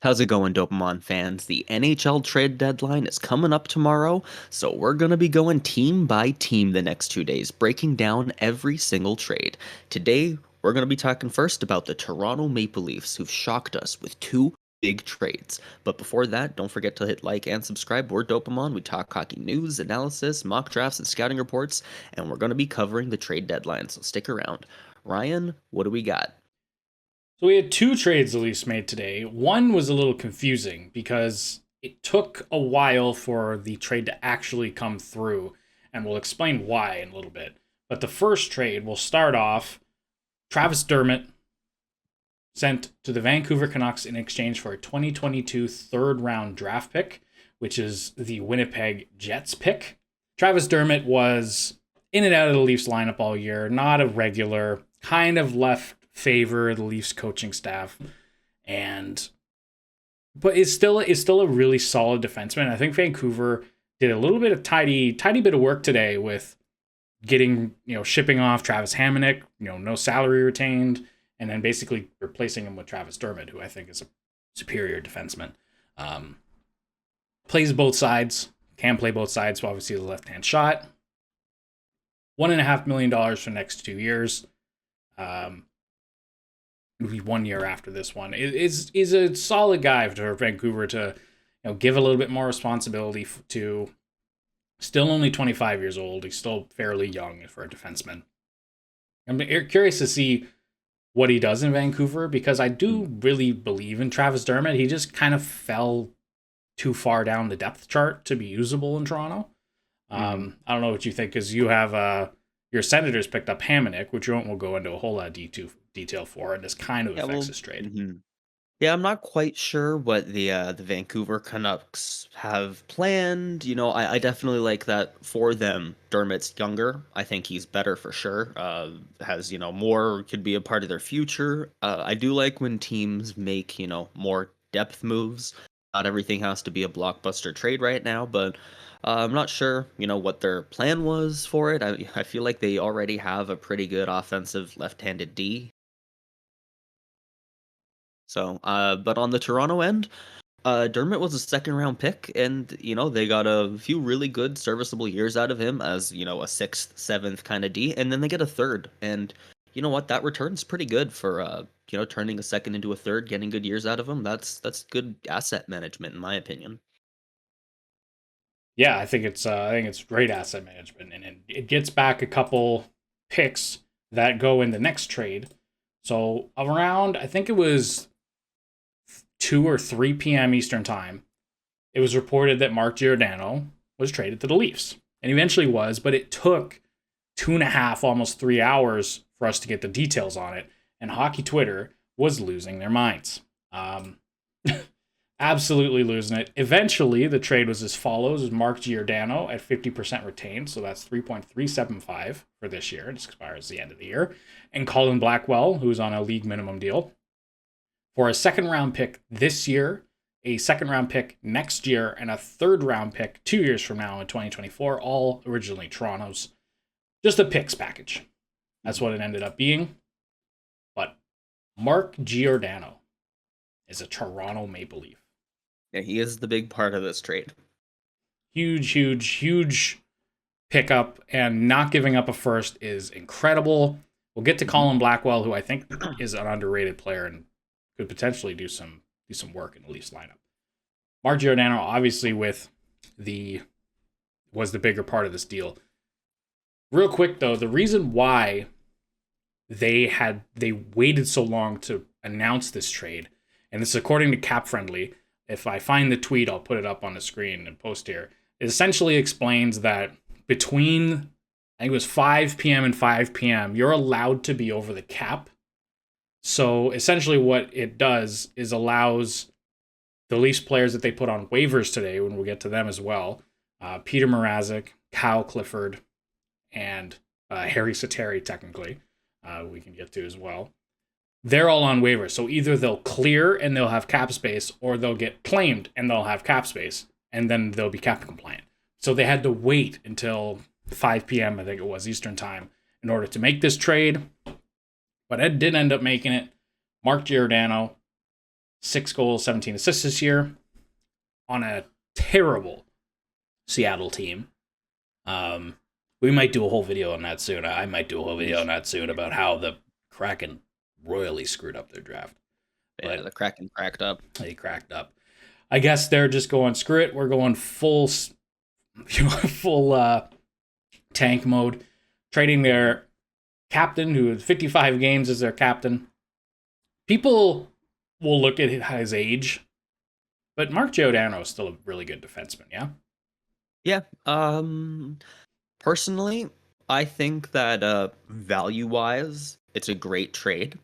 How's it going, Dopamon fans? The NHL trade deadline is coming up tomorrow, so we're going to be going team by team the next 2 days, breaking down every single trade. Today, we're going to be talking first about the Toronto Maple Leafs, who've shocked us with two big trades. But before that, don't forget to hit like and subscribe. We're Dopamon. We talk hockey news, analysis, mock drafts, and scouting reports, and we're going to be covering the trade deadline, so stick around. Ryan, what do we got? So we had two trades the Leafs made today. One was a little confusing because it took a while for the trade to actually come through, and we'll explain why in a little bit. But the first trade will start off Travis Dermott sent to the Vancouver Canucks in exchange for a 2022 third round draft pick, which is the Winnipeg Jets pick. Travis Dermott was in and out of the Leafs lineup all year, not a regular, kind of left favor the Leafs coaching staff, and but it's still a really solid defenseman. I think Vancouver did a little bit of tidy bit of work today with getting shipping off Travis Hamonic, no salary retained, and then basically replacing him with Travis Dermott, who I think is a superior defenseman. Um, Plays both sides, can play both sides. So obviously the left hand shot. $1.5 million for the next 2 years. It'll be 1 year after this one. Is a solid guy for Vancouver to give a little bit more responsibility to. Still only 25 years old. He's still fairly young for a defenseman. I'm curious to see what he does in Vancouver because I do really believe in Travis Dermott. He just kind of fell too far down the depth chart to be usable in Toronto. I don't know what you think because you have your Senators picked up Hamonic, which you won't go into a whole lot of detail for, and this kind of Yeah, affects well, his trade. mhm. Yeah, I'm not quite sure what the Vancouver Canucks have planned. I definitely like that for them. Dermott's younger. I think he's better for sure. Has more could be a part of their future. I do like when teams make more depth moves. Not everything has to be a blockbuster trade right now, but I'm not sure what their plan was for it. I feel like they already have a pretty good offensive left-handed D. So, but on the Toronto end, Dermott was a second round pick, and they got a few really good, serviceable years out of him as a sixth, seventh kind of D, and then they get a third, and you know what? That return's pretty good for turning a second into a third, getting good years out of him. That's good asset management, in my opinion. Yeah, I think it's great asset management, and it gets back a couple picks that go in the next trade. So around, I think it was 2 or 3 p.m. Eastern time, it was reported that Mark Giordano was traded to the Leafs, and eventually was, but it took 2.5, almost 3 hours for us to get the details on it, and hockey Twitter was losing their minds. Um, Absolutely losing it. Eventually, the trade was as follows: is Mark Giordano at 50% retained, so that's 3.375 for this year. It expires the end of the year. And Colin Blackwell, who's on a league minimum deal, for a second round pick this year, a second round pick next year, and a third round pick 2 years from now in 2024, all originally Toronto's. Just a picks package. That's what it ended up being. But Mark Giordano is a Toronto Maple Leaf. Yeah, he is the big part of this trade. Huge, huge, huge pickup, and not giving up a first is incredible. We'll get to Mhm. Colin Blackwell, who I think is an underrated player and could potentially do some work in the Leafs lineup. Mark Giordano, obviously, the was the bigger part of this deal. Real quick though, the reason why they waited so long to announce this trade, and this is according to Cap Friendly. If I find the tweet, I'll put it up on the screen and post here. It essentially explains that between I think it was 5 p.m. and 5 p.m., you're allowed to be over the cap. So essentially, what it does is allows the Leafs players that they put on waivers today, when we get to them as well, Peter Mrazek, Kyle Clifford, and Harry Soteri, technically, we can get to as well. They're all on waivers. So either they'll clear and they'll have cap space, or they'll get claimed and they'll have cap space, and then they'll be cap compliant. So they had to wait until 5 p.m., I think it was, Eastern time, in order to make this trade. But Ed did end up making it. Mark Giordano, 6 goals, 17 assists this year on a terrible Seattle team. We might do a whole video on that soon. I might do a whole video on that soon about how the Kraken royally screwed up their draft. Yeah, But the Kraken cracked up. they cracked up. I guess they're just going, screw it. We're going full tank mode, trading their captain, who is 55 games as their captain. People will look at his age, but Mark Giordano is still a really good defenseman, yeah? Yeah. Personally, I think that value-wise, it's a great trade.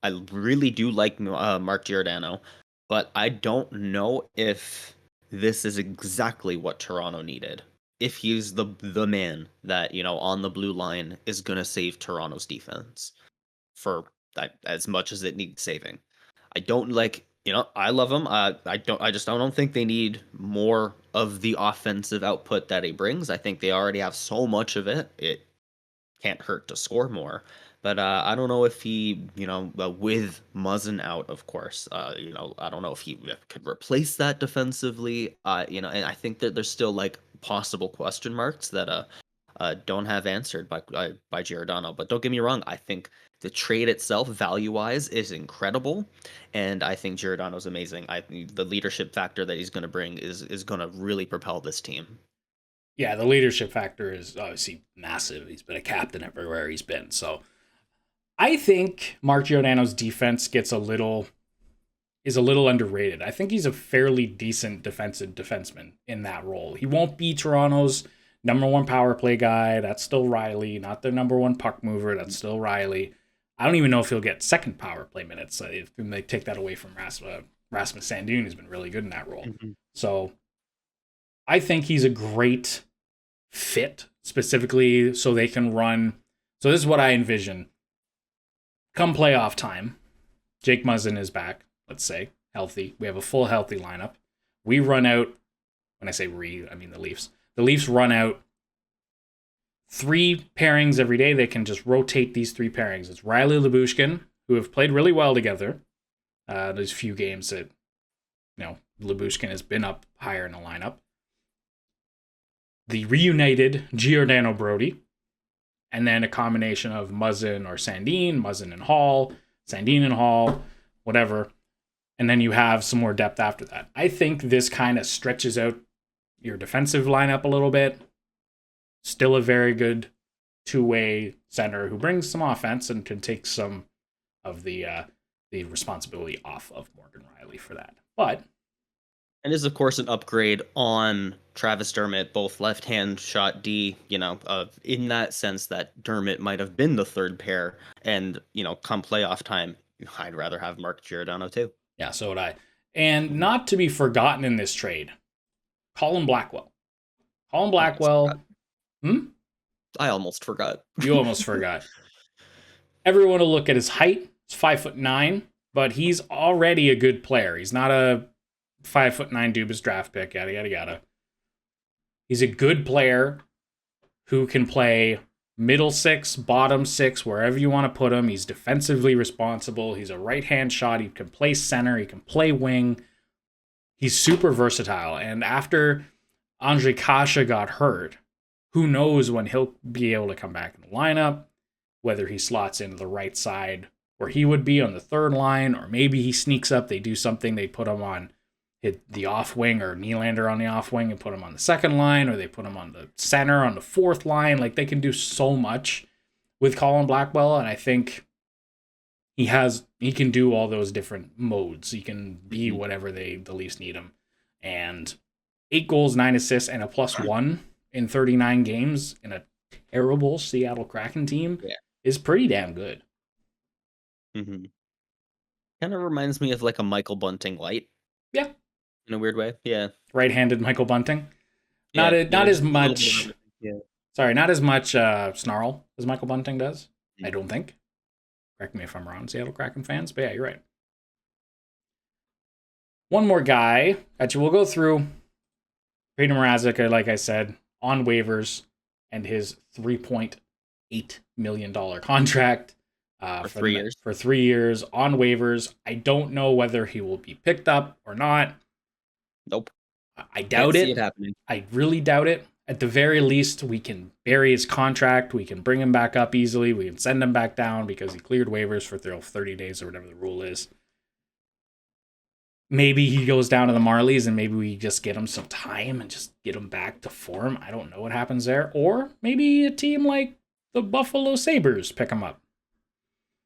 I really do like Mark Giordano, but I don't know if this is exactly what Toronto needed. If he's the man that, on the blue line is gonna save Toronto's defense for that as much as it needs saving. I don't like, I love him. I just don't think they need more of the offensive output that he brings. I think they already have so much of it. It can't hurt to score more. But I don't know if he, with Muzzin out, of course, I don't know if he could replace that defensively. And I think that there's still like possible question marks that don't have answered by Giordano. But don't get me wrong, I think the trade itself, value wise, is incredible, and I think Giordano's amazing. The leadership factor that he's going to bring is going to really propel this team. Yeah, the leadership factor is obviously massive. He's been a captain everywhere he's been. So I think Mark Giordano's defense is a little underrated. I think he's a fairly decent defensive defenseman in that role. He won't be Toronto's number one power play guy. That's still Riley, not their number one puck mover. That's still Riley. I don't even know if he'll get second power play minutes. If they take that away from Rasmus Sandin, who's been really good in that role. Mm-hmm. So I think he's a great fit, specifically so they can run. So this is what I envision. Come playoff time, Jake Muzzin is back, let's say, healthy. We have a full healthy lineup. We run out, when I say we, I mean the Leafs. The Leafs run out 3 pairings every day. They can just rotate these 3 pairings. It's Riley Lyubushkin, who have played really well together. There's a few games that, Lyubushkin has been up higher in the lineup. The reunited Giordano Brody, and then a combination of Muzzin or Sandin, Muzzin and Hall, Sandin and Hall, whatever. And then you have some more depth after that. I think this kind of stretches out your defensive lineup a little bit. Still a very good two-way center who brings some offense and can take some of the responsibility off of Morgan Riley for that. But and is of course an upgrade on Travis Dermott, both left-hand shot D, in that sense that Dermott might have been the third pair, and come playoff time, I'd rather have Mark Giordano too. Yeah, so would I. And not to be forgotten in this trade, Colin Blackwell. Colin Blackwell. I almost forgot. You almost forgot. Everyone will look at his height. He's 5'9", but he's already a good player. He's not a 5'9" Dubas draft pick, yada, yada, yada. He's a good player who can play middle 6, bottom 6, wherever you want to put him. He's defensively responsible. He's a right-hand shot. He can play center. He can play wing. He's super versatile. And after Andre Kasha got hurt, who knows when he'll be able to come back in the lineup, whether he slots into the right side where he would be on the third line, or maybe he sneaks up, they do something, they put him on the off wing, or Nylander on the off wing and put him on the second line, or they put him on the center on the fourth line. Like, they can do so much with Colin Blackwell, and I think he can do all those different modes. He can be whatever the Leafs need him. And 8 goals, 9 assists, and a +1 in 39 games in a terrible Seattle Kraken team is pretty damn good. Mm-hmm. Kind of reminds me of like a Michael Bunting light. Yeah. In a weird way. Yeah. Right-handed Michael Bunting. Not as much. Sorry, not as much snarl as Michael Bunting does. I don't think. Correct me if I'm wrong, Seattle Kraken fans. But yeah, you're right. One more guy. Actually, we'll go through Peter Mrazek, like I said, on waivers, and his $3.8 million contract. For 3 years. for 3 years on waivers. I don't know whether he will be picked up or not. Nope. I Can't doubt see it. it happening. I really doubt it. At the very least, we can bury his contract. We can bring him back up easily. We can send him back down because he cleared waivers for 30 days or whatever the rule is. Maybe he goes down to the Marlies and maybe we just get him some time and just get him back to form. I don't know what happens there. Or maybe a team like the Buffalo Sabres pick him up,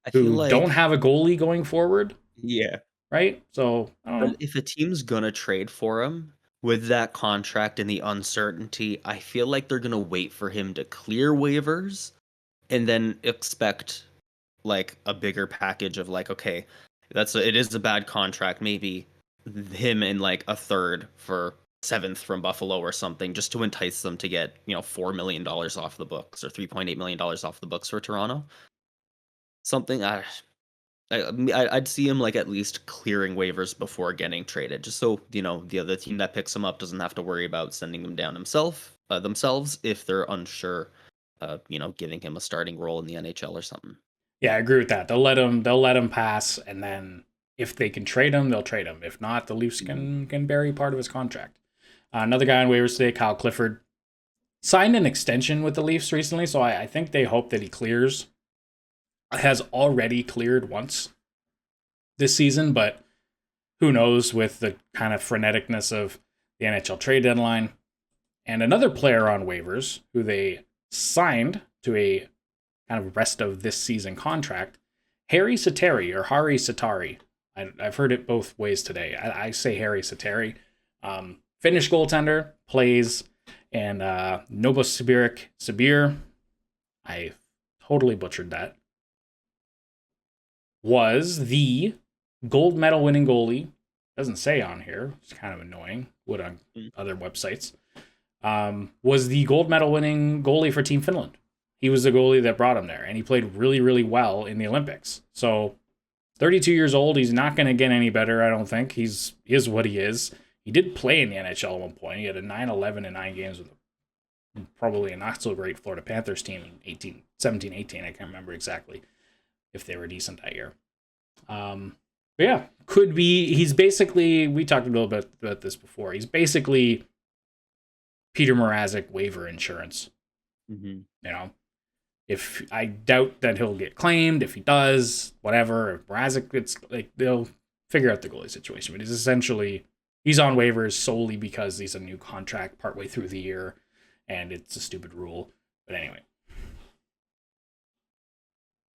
I feel who don't like, have a goalie going forward, yeah. right? So, I don't But know. if a team's gonna trade for him with that contract and the uncertainty, I feel like they're gonna wait for him to clear waivers and then expect like a bigger package of like, okay, it is a bad contract, maybe him in like a third for seventh from Buffalo or something, just to entice them to get, $4 million off the books or $3.8 million off the books for Toronto. Something I'd see him like at least clearing waivers before getting traded, just so the other team that picks him up doesn't have to worry about sending him down themselves if they're unsure, giving him a starting role in the NHL or something. Yeah, I agree with that. They'll let him pass, and then if they can trade him, they'll trade him. If not, the Leafs Mhm. can bury part of his contract. Another guy on waivers today, Kyle Clifford, signed an extension with the Leafs recently, so I think they hope that he clears. Has already cleared once this season, but who knows with the kind of freneticness of the NHL trade deadline. And another player on waivers who they signed to a kind of rest of this season contract, Harry Soteri or Hari Satari. I've heard it both ways today. I say Harry Soteri. Finnish goaltender, plays, and Novosibirsk Sibir. I totally butchered that. Was the gold medal winning goalie. Doesn't say on here. It's kind of annoying. Would on Mm. other websites. Was the gold medal winning goalie for Team Finland. He was the goalie that brought him there, and he played really, really well in the Olympics. So, 32 years old, he's not going to get any better, I don't think. He is what he is. He did play in the NHL at one point. He had a 9-11 in 9 games with probably a not so great Florida Panthers team in 17, 18. I can't remember exactly if they were decent that year. But yeah, could be. He's basically, we talked a little bit about this before. He's basically Peter Mrazek waiver insurance. Mm-hmm. You know, if I doubt that he'll get claimed, if he does, whatever. If Mrazek, it's like they'll figure out the goalie situation. But he's on waivers solely because he's a new contract partway through the year, and it's a stupid rule. But anyway.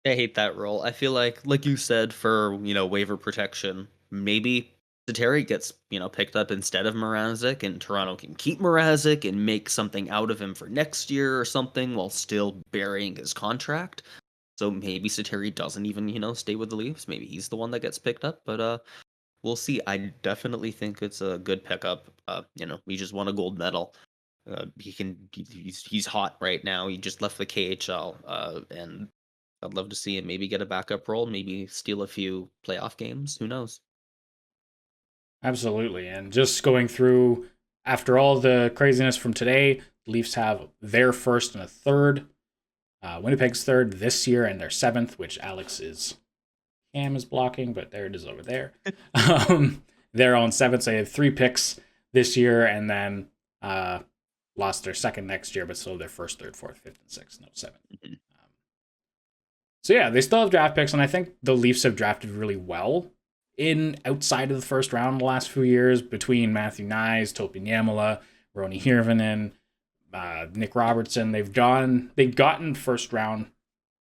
I hate that rule. I feel like you said, for waiver protection, maybe Soteri gets picked up instead of Mrazek, and Toronto can keep Mrazek and make something out of him for next year or something while still burying his contract. So maybe Soteri doesn't even stay with the Leafs. Maybe he's the one that gets picked up. But we'll see. I definitely think it's a good pickup. He just won a gold medal. He's hot right now. He just left the KHL, and I'd love to see him maybe get a backup role, maybe steal a few playoff games. Who knows? Absolutely. And just going through, after all the craziness from today, the Leafs have their first and a third. Winnipeg's third this year and their seventh, which Alex's cam is blocking, but there it is over there. They're on seventh, so they have 3 picks this year, and then lost their second next year, but still their first, third, fourth, fifth, and sixth, no seventh. Mhm. So yeah, they still have draft picks, and I think the Leafs have drafted really well in outside of the first round the last few years between Matthew Nyes, Topi Niemela, Roni Hirvonen, Nick Robertson. They've gotten first round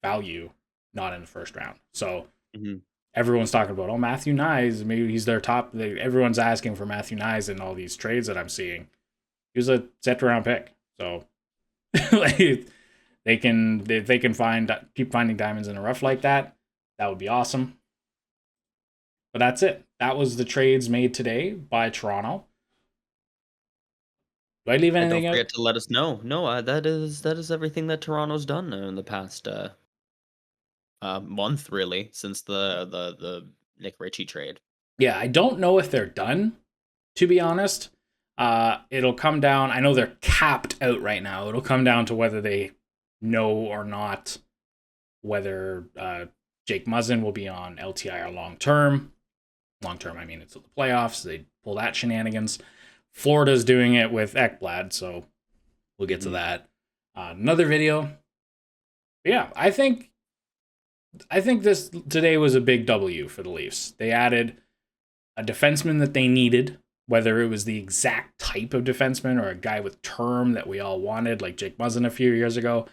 value, not in the first round. So Mhm. everyone's talking about, oh, Matthew Nyes, maybe he's their top. Everyone's asking for Matthew Nyes in all these trades that I'm seeing. He was a set round pick, so like, if they can keep finding diamonds in the rough like that, that would be awesome. But that's it. That was the trades made today by Toronto. Do I leave And don't anything out? forget to let us know. No, that is everything that Toronto's done in the past month, really, since the Nick Ritchie trade. Yeah, I don't know if they're done, to be honest. It'll come down. I know they're capped out right now. It'll come down to whether they know or not whether Jake Muzzin will be on LTIR long term. Long term, I mean, it's the playoffs. They pull that shenanigans. Florida's doing it with Ekblad, so we'll get to that. Another video. Yeah, I think this today was a big W for the Leafs. They added a defenseman that they needed, whether it was the exact type of defenseman or a guy with term that we all wanted, like Jake Muzzin a few years ago.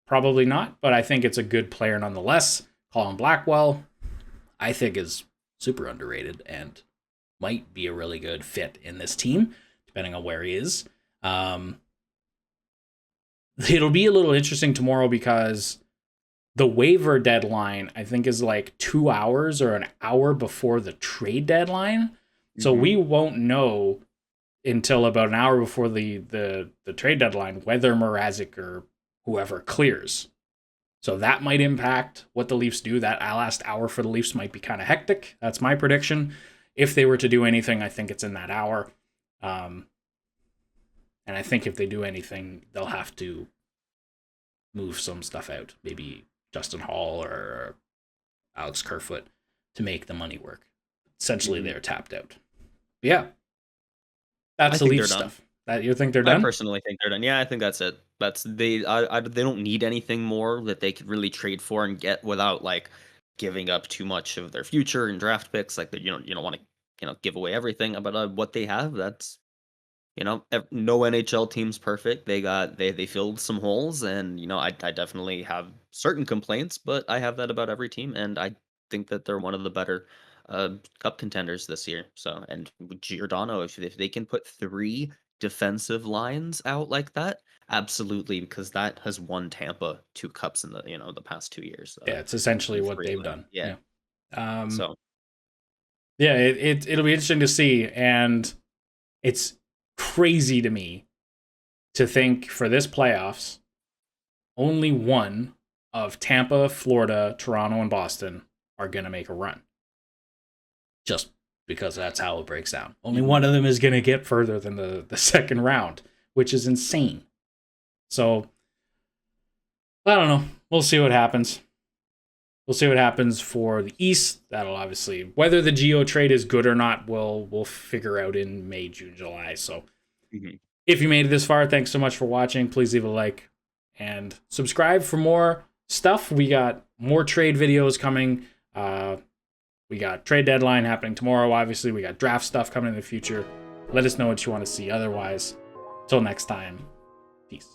Probably not, but I think it's a good player nonetheless. Colin Blackwell, I think, is super underrated and might be a really good fit in this team, depending on where he is. It'll be a little interesting tomorrow because the waiver deadline, I think, is like 2 hours or an hour before the trade deadline. So we won't know until about an hour before the trade deadline whether Mrazek or whoever clears. So that might impact what the Leafs do. That last hour for the Leafs might be kind of hectic. That's my prediction. If they were to do anything, I think it's in that hour. And I think if they do anything, they'll have to move some stuff out. Maybe Justin Hall or Alex Kerfoot to make the money work. Essentially, they're tapped out. But yeah, that's the Leafs stuff. That you think they're done? I personally think they're done. Yeah, I think that's it. They don't need anything more that they could really trade for and get without like giving up too much of their future and draft picks. Like that, you don't want to give away everything. But what they have, that's no NHL team's perfect. They filled some holes, and I definitely have certain complaints, but I have that about every team, and I think that they're one of the better cup contenders this year. So, and Giordano, if they can put 3 defensive lines out like that, absolutely, because that has won Tampa 2 cups in the past 2 years. Yeah, it's essentially what 3 of they've them. done. Yeah. So So yeah, it'll be interesting to see, and it's crazy to me to think for this playoffs, only one of Tampa, Florida, Toronto, and Boston are going to make a run. Just because that's how it breaks down. Only one of them is going to get further than the second round, which is insane. So, I don't know. We'll see what happens. We'll see what happens for the East. That'll obviously, whether the Geo trade is good or not, we'll figure out in May, June, July. So, if you made it this far, thanks so much for watching. Please leave a like and subscribe for more stuff. We got more trade videos coming. We got trade deadline happening tomorrow. Obviously, we got draft stuff coming in the future. Let us know what you want to see. Otherwise, till next time, peace.